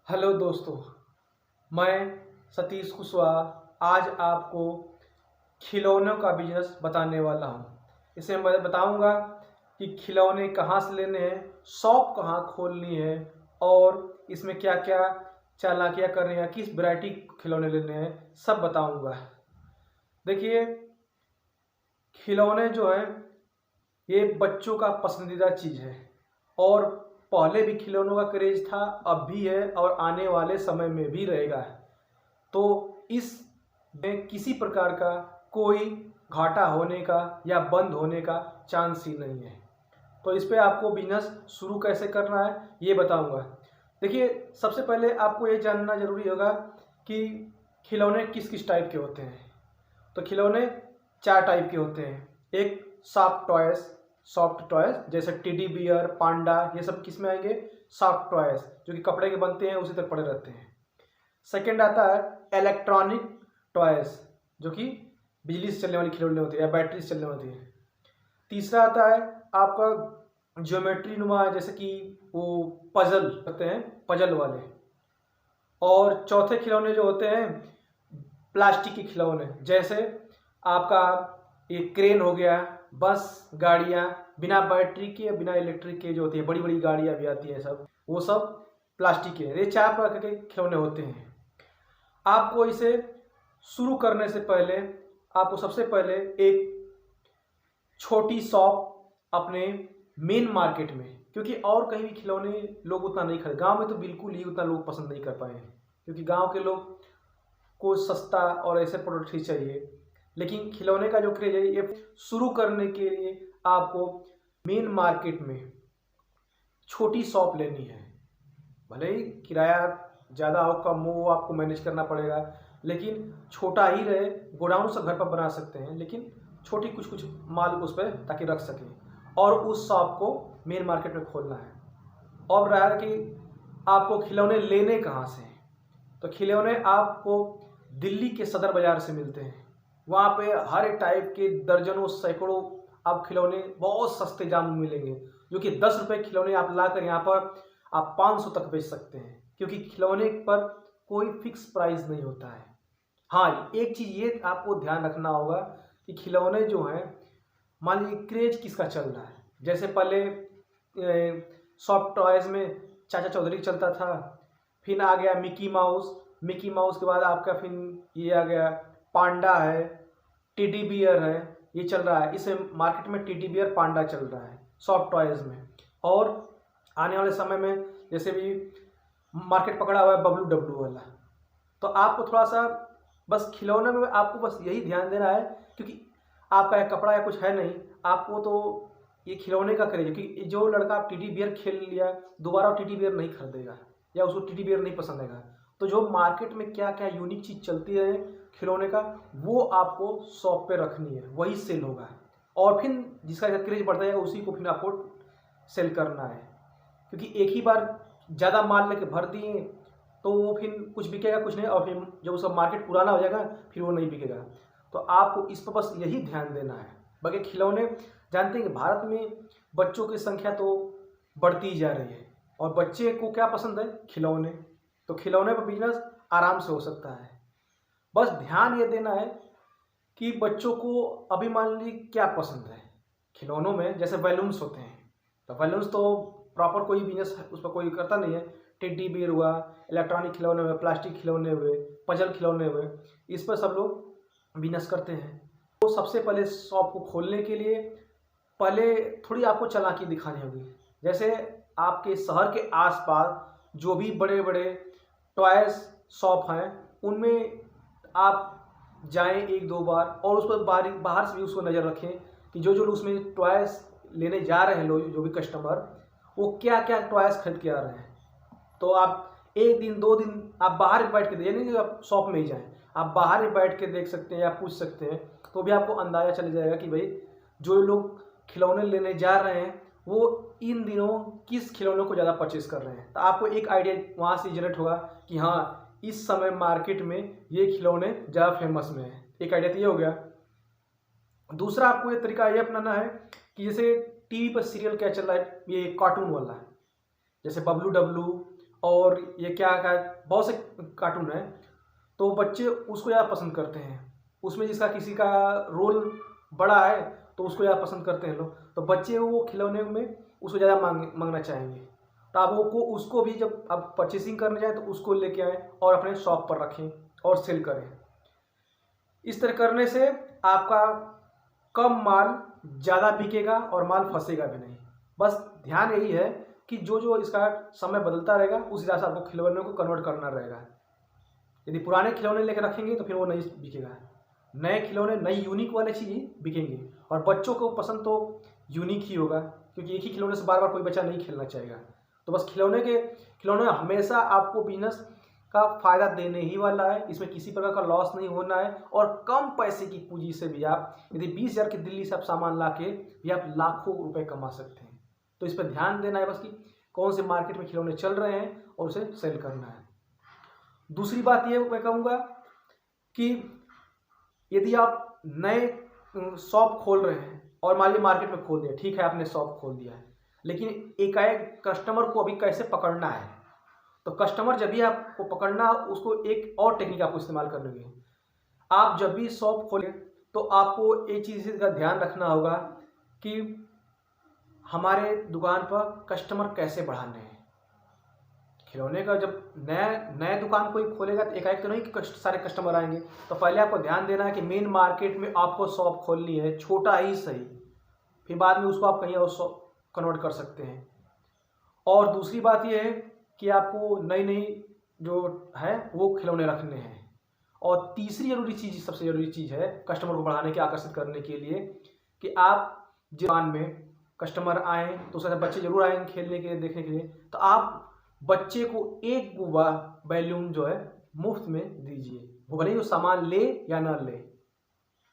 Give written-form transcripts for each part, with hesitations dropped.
Hello दोस्तों, मैं सतीश कुशवाहा आज आपको खिलौनों का बिजनेस बताने वाला हूँ। इसे मैं बताऊँगा कि खिलौने कहाँ से लेने हैं, शॉप कहाँ खोलनी है और इसमें क्या क्या चालाकियाँ करनी है, किस वैरायटी खिलौने लेने हैं, सब बताऊँगा। देखिए, खिलौने जो है ये बच्चों का पसंदीदा चीज़ है और पहले भी खिलौनों का क्रेज था, अब भी है और आने वाले समय में भी रहेगा। तो इस में किसी प्रकार का कोई घाटा होने का या बंद होने का चांस ही नहीं है। तो इस पे आपको बिजनेस शुरू कैसे करना है ये बताऊंगा। देखिए, सबसे पहले आपको ये जानना जरूरी होगा कि खिलौने किस किस टाइप के होते हैं। तो खिलौने 4 टाइप के होते हैं। एक सॉफ्ट टॉयज जैसे टेडी बियर, पांडा, ये सब किस में आएंगे? सॉफ्ट टॉयज, जो कि कपड़े के बनते हैं, उसी तक पड़े रहते हैं। सेकेंड आता है इलेक्ट्रॉनिक टॉयज, जो कि बिजली से चलने वाली खिलौने होती है या बैटरी से चलने होती है। तीसरा आता है आपका ज्योमेट्री नुमा, जैसे कि वो पजल करते हैं, पजल वाले। और चौथे खिलौने जो होते हैं प्लास्टिक के खिलौने, जैसे आपका एक क्रेन हो गया, बस, गाड़ियाँ बिना बैटरी के, बिना इलेक्ट्रिक के जो होती है, बड़ी बड़ी गाड़ियाँ भी आती हैं, सब वो सब प्लास्टिक के। ये 4 प्रकार के खिलौने होते हैं। आपको इसे शुरू करने से पहले आपको सबसे पहले एक छोटी शॉप अपने मेन मार्केट में, क्योंकि और कहीं भी खिलौने लोग उतना नहीं खरीदे, गांव में तो बिल्कुल ही उतना लोग पसंद नहीं कर पाए हैं, क्योंकि गांव के लोग को सस्ता और ऐसे प्रोडक्ट ही चाहिए। लेकिन खिलौने का जो क्रेज है, ये शुरू करने के लिए आपको मेन मार्केट में छोटी शॉप लेनी है। भले ही किराया ज़्यादा हो कम हो, वो आपको मैनेज करना पड़ेगा, लेकिन छोटा ही रहे। गोडाउन से घर पर बना सकते हैं, लेकिन छोटी कुछ कुछ माल उस पर ताकि रख सकें, और उस शॉप को मेन मार्केट में खोलना है। और रहा कि आपको खिलौने लेने कहाँ से हैं, तो खिलौने आपको दिल्ली के सदर बाज़ार से मिलते हैं। वहाँ पे हर एक टाइप के दर्जनों सैकड़ों आप खिलौने बहुत सस्ते दाम में मिलेंगे, जो कि 10 रुपये खिलौने आप लाकर यहाँ पर आप 500 तक बेच सकते हैं, क्योंकि खिलौने पर कोई फिक्स प्राइस नहीं होता है। हाँ, एक चीज़ ये आपको ध्यान रखना होगा कि खिलौने जो हैं, मान लीजिए क्रेज किसका चल रहा है। जैसे पहले सॉफ्ट टॉयज़ में चाचा चौधरी चलता था, फिर आ गया मिकी माउस के बाद आपका फिर ये आ गया पांडा है, टेडी बियर है, ये चल रहा है। इस मार्केट में टेडी बियर, पांडा चल रहा है सॉफ्ट टॉयज़ में। और आने वाले समय में जैसे भी मार्केट पकड़ा हुआ है बबलू डब्लू वाला। तो आपको थोड़ा सा बस खिलौने में आपको बस यही ध्यान देना है, क्योंकि आपका एक कपड़ा या कुछ है नहीं, आपको तो ये खिलौने का क्रेज है। क्योंकि जो लड़का टेडी बियर खेल लिया, दोबारा टेडी बियर नहीं खरीदेगा या उसको टेडी बियर नहीं पसंद आएगा। तो जो मार्केट में क्या क्या यूनिक चीज़ चलती है खिलौने का, वो आपको शॉप पे रखनी है, वही सेल होगा। और फिर जिसका क्रेज बढ़ता जाएगा उसी को फिर आपको सेल करना है, क्योंकि एक ही बार ज़्यादा माल लेके भर दिए तो वो फिर कुछ बिकेगा कुछ नहीं, और फिर जब उसका मार्केट पुराना हो जाएगा फिर वो नहीं बिकेगा। तो आपको इस पर बस यही ध्यान देना है। बाकी खिलौने जानते हैं कि भारत में बच्चों की संख्या तो बढ़ती ही जा रही है, और बच्चे को क्या पसंद है? खिलौने। तो खिलौने पर बिजनेस आराम से हो सकता है। बस ध्यान ये देना है कि बच्चों को अभी मान लीजिए क्या पसंद है खिलौनों में। जैसे बैलून्स होते हैं, तो बैलून्स तो प्रॉपर कोई बिजनेस उस पर कोई करता नहीं है। टेडी बियर हुआ, इलेक्ट्रॉनिक खिलौने हुए, प्लास्टिक खिलौने हुए, पजल खिलौने हुए, इस पर सब लोग बिजनेस करते हैं। तो सबसे पहले शॉप को खोलने के लिए पहले थोड़ी आपको चालाकी दिखानी होगी। जैसे आपके शहर के आसपास जो भी बड़े बड़े टॉयज़ शॉप हैं, उनमें आप जाएं 1-2 बार, और उस पर बाहर से भी उसको नज़र रखें कि जो जो लोग उसमें टॉयज़ लेने जा रहे हैं, लोग जो भी कस्टमर, वो क्या क्या टॉयज़ खरीद के आ रहे हैं। तो आप 1 दिन 2 दिन आप बाहर ही बैठ के, ये नहीं कि आप शॉप में ही जाएं, आप बाहर ही बैठ के देख सकते हैं या पूछ सकते हैं, तो भी आपको अंदाज़ा चल जाएगा कि भाई जो लोग खिलौने लेने जा रहे हैं वो इन दिनों किस खिलौनों को ज़्यादा परचेस कर रहे हैं। तो आपको एक आइडिया वहाँ से जनरेट होगा कि हाँ, इस समय मार्केट में ये खिलौने ज़्यादा फेमस में है। एक आइडिया तो ये हो गया। दूसरा आपको ये तरीका ये अपनाना है कि जैसे टीवी पर सीरियल क्या चल रहा है, ये कार्टून वाला है, जैसे बबलू डब्लू और ये क्या बहुत से कार्टून हैं, तो बच्चे उसको ज़्यादा पसंद करते हैं। उसमें जिसका किसी का रोल बड़ा है तो उसको ज़्यादा पसंद करते हैं लोग, तो बच्चे वो खिलौने में उसको ज़्यादा मांगना चाहेंगे। तो आप वो उसको भी जब आप परचेसिंग करने जाए तो उसको लेके आएँ और अपने शॉप पर रखें और सेल करें। इस तरह करने से आपका कम माल ज़्यादा बिकेगा और माल फंसेगा भी नहीं। बस ध्यान यही है कि जो जो इसका समय बदलता रहेगा उस हिसाब से आपको खिलौनों को कन्वर्ट करना रहेगा। यदि पुराने खिलौने लेकर रखेंगे तो फिर वो नहीं बिकेगा। नए खिलौने, नई यूनिक वाले चीज़ ही बिकेंगे। और बच्चों को पसंद तो यूनिक ही होगा, क्योंकि एक ही खिलौने से बार बार कोई बच्चा नहीं खेलना चाहेगा। तो बस खिलौने हमेशा आपको बिजनेस का फ़ायदा देने ही वाला है। इसमें किसी प्रकार का लॉस नहीं होना है। और कम पैसे की पूंजी से भी आप यदि 20,000 की दिल्ली से आप सामान ला के भी आप लाखों रुपए कमा सकते हैं। तो इस पर ध्यान देना है बस कि कौन से मार्केट में खिलौने चल रहे हैं और उसे सेल करना है। दूसरी बात ये मैं कहूँगा कि यदि आप नए शॉप खोल रहे हैं और मान लीजिए मार्केट में खोल दिया, ठीक है आपने शॉप खोल दिया है, लेकिन एकाएक कस्टमर को अभी कैसे पकड़ना है। तो कस्टमर जब भी आपको पकड़ना, उसको एक और टेक्निक आपको इस्तेमाल करनी है। आप जब भी शॉप खोलें तो आपको एक चीज़ का ध्यान रखना होगा कि हमारे दुकान पर कस्टमर कैसे बढ़ाने हैं। खिलौने का जब नया दुकान कोई खोलेगा तो एकाएक तो नहीं कि सारे कस्टमर आएंगे। तो पहले आपको ध्यान देना है कि मेन मार्केट में आपको शॉप खोलनी है, छोटा ही सही, फिर बाद में उसको आप कहीं और शॉप कन्वर्ट कर सकते हैं। और दूसरी बात यह है कि आपको नई नई जो है वो खिलौने रखने हैं। और तीसरी जरूरी चीज़, सबसे ज़रूरी चीज़ है कस्टमर को बढ़ाने के, आकर्षित करने के लिए, कि आप दुकान में कस्टमर आएँ तो उसके साथ बच्चे जरूर आएंगे खेलने के लिए, देखने के लिए, तो आप बच्चे को एक बैलून जो है मुफ्त में दीजिए। वो भले ही वो सामान ले या ना ले।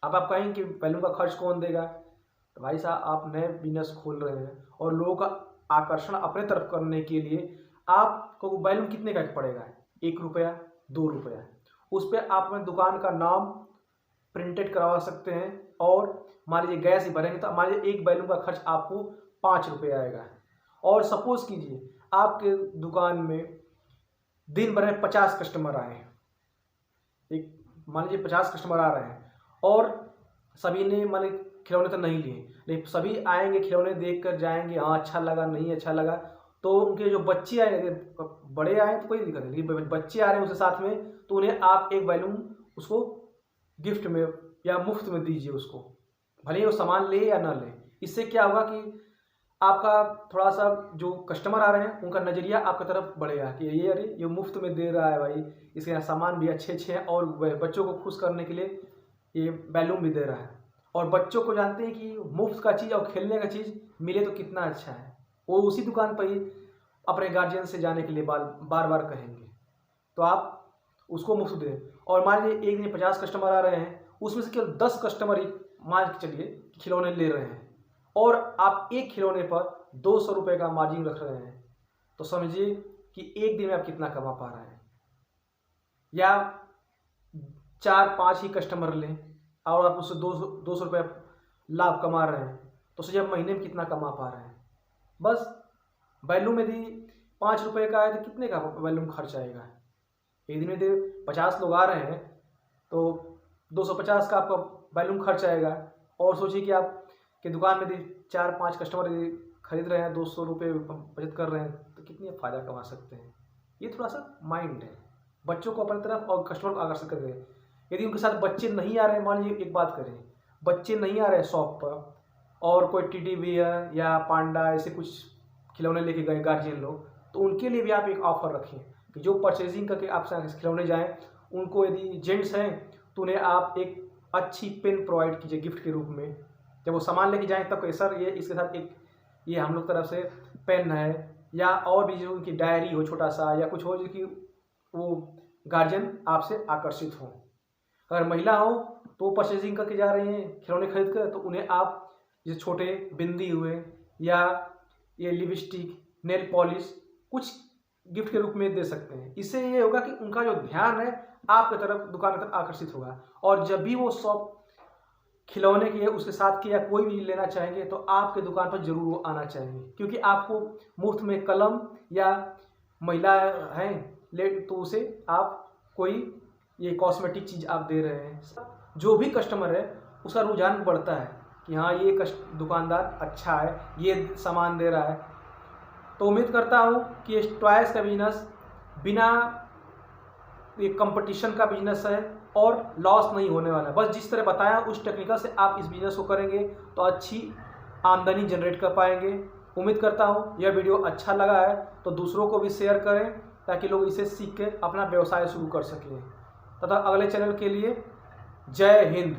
अब आप कहेंगे कि बैलून का खर्च कौन देगा, तो भाई साहब आप नए बिजनेस खोल रहे हैं और लोगों का आकर्षण अपने तरफ करने के लिए आपको बैलून कितने का पड़ेगा, 1 रुपया 2 रुपया। उस पर आप अपने दुकान का नाम प्रिंटेड करवा सकते हैं और मान लीजिए गैस ही भरेंगे तो मान लीजिए एक बैलून का खर्च आपको 5 रुपये आएगा। और सपोज कीजिए आपके दुकान में दिन भर में 50 कस्टमर आए, एक मान लीजिए 50 कस्टमर आ रहे हैं और सभी ने मान लीजिए खिलौने तो नहीं लिए, लेकिन सभी आएंगे, खिलौने देख कर जाएंगे, हाँ अच्छा लगा, नहीं अच्छा लगा, तो उनके जो बच्चे आएंगे, बड़े आए तो कोई दिक्कत नहीं, लेकिन बच्चे आ रहे हैं उसके साथ में, तो उन्हें आप एक बैलून उसको गिफ्ट में या मुफ्त में दीजिए उसको, भले ही वो सामान ले या ना ले। इससे क्या होगा कि आपका थोड़ा सा जो कस्टमर आ रहे हैं उनका नज़रिया आपकी तरफ बढ़ेगा कि ये अरे ये मुफ्त में दे रहा है भाई, इसके यहाँ सामान भी अच्छे अच्छे हैं और बच्चों को खुश करने के लिए ये बैलून भी दे रहा है। और बच्चों को जानते हैं कि मुफ्त का चीज़ और खेलने का चीज़ मिले तो कितना अच्छा है, वो उसी दुकान पर ही अपने गार्जियन से जाने के लिए बार बार कहेंगे। तो आप उसको मुफ्त दें। और मान लीजिए एक दिन 50 कस्टमर आ रहे हैं, उसमें से केवल 10 कस्टमर ही मान के चलिए खिलौने ले रहे हैं और आप एक खिलौने पर 200 रुपये का मार्जिन रख रहे हैं, तो समझिए कि एक दिन में आप कितना कमा पा रहे हैं। या 4-5 ही कस्टमर लें और आप उससे 200 रुपये लाभ कमा रहे हैं, तो सोचिए आप महीने में कितना कमा पा रहे हैं। बस बैलून यदि 5 रुपये का है तो कितने का बैलून खर्च आएगा। एक दिन में यदि 50 लोग आ रहे हैं तो 250 का आपका बैलून खर्च आएगा। और सोचिए कि आप कि दुकान में यदि 4-5 कस्टमर यदि खरीद रहे हैं, 200 रुपये बचत कर रहे हैं, तो कितनी फ़ायदा कमा सकते हैं। ये थोड़ा सा माइंड है, बच्चों को अपनी तरफ और कस्टमर को आकर्षित कर रहे हैं। यदि उनके साथ बच्चे नहीं आ रहे हैं, मान लीजिए एक बात करें, बच्चे नहीं आ रहे हैं शॉप पर और कोई टेडी बियर या पांडा ऐसे कुछ खिलौने लेके गए गार्जियन लोग, तो उनके लिए भी आप एक ऑफ़र रखें कि जो परचेजिंग करके आपसे खिलौने जाएँ, उनको यदि जेंट्स हैं तो उन्हें आप एक अच्छी पेन प्रोवाइड कीजिए गिफ्ट के रूप में। जब वो सामान लेके जाएँ तब सर ये इसके साथ एक ये हम लोग तरफ से पेन है, या और भी जो उनकी डायरी हो छोटा सा या कुछ हो, जो कि वो गार्जियन आपसे आकर्षित हो। अगर महिला हो तो परचेजिंग करके जा रही हैं खिलौने खरीद कर, तो उन्हें आप जैसे छोटे बिंदी हुए या ये लिपस्टिक, नेल पॉलिश कुछ गिफ्ट के रूप में दे सकते हैं। इससे ये होगा कि उनका जो ध्यान है आपकी तरफ, दुकान की तरफ आकर्षित होगा। और जब भी वो शॉप खिलौने की है उसके साथ की या कोई भी लेना चाहेंगे तो आपके दुकान पर जरूर वो आना चाहेंगे, क्योंकि आपको मुफ्त में कलम या महिला हैं ले तो उसे आप कोई ये कॉस्मेटिक चीज़ आप दे रहे हैं, जो भी कस्टमर है उसका रुझान बढ़ता है कि हाँ ये दुकानदार अच्छा है, ये सामान दे रहा है। तो उम्मीद करता हूँ कि ये टॉयज़ का बिजनेस बिना ये कंपटीशन का बिजनेस है और लॉस नहीं होने वाला है। बस जिस तरह बताया उस टेक्निकल से आप इस बिज़नेस को करेंगे तो अच्छी आमदनी जनरेट कर पाएंगे। उम्मीद करता हूँ यह वीडियो अच्छा लगा है तो दूसरों को भी शेयर करें ताकि लोग इसे सीख के अपना व्यवसाय शुरू कर सकें। तथा अगले चैनल के लिए जय हिंद।